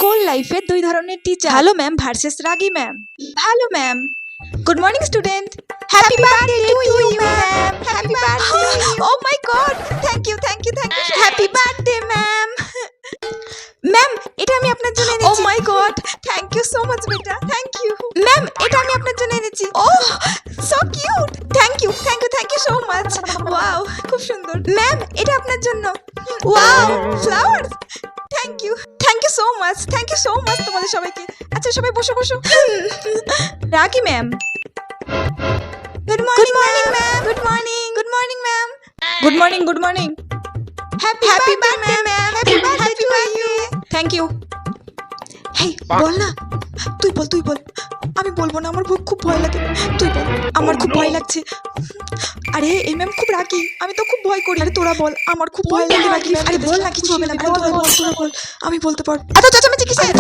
School লাইফে দুই ধরনের টিচার, ভালো ম্যাম ভার্সেস রাগী ম্যাম। ভালো ma'am, good morning student, happy birthday to you ma'am, happy birthday. Oh my god, thank you thank you thank you, happy birthday ma'am. Ma'am, এটা আমি আপনার জন্য এনেছি। Oh my god, thank you so much বেটা, thank you. Ma'am, এটা আমি আপনার জন্য এনেছি। Oh so cute, thank you so much. Wow, খুব সুন্দর। ম্যাম, এটা আপনার জন্য। Wow, flowers. Thank you so much, তোমাদের সবাইকে। আচ্ছা সবাই বসো বসো। রাগী ma'am, good morning ma'am, good morning ma'am, good morning. Happy birthday ma'am, happy birthday to you. Thank you. Hey বল না, তুই বল। আমি বলবো না, আমার খুব ভয় লাগে। তুই বল, আমার খুব ভয় লাগছে। আরে এই ম্যাম খুব রাগী, আমি তো খুব ভয় করি। আরে তোরা বল, আমার খুব ভয় লাগে রাগী ম্যাম। আরে বল না, কিছু হবে না। তোরা বল, আমি বলতে পারবো। এত চেঁচামেচি কিসের?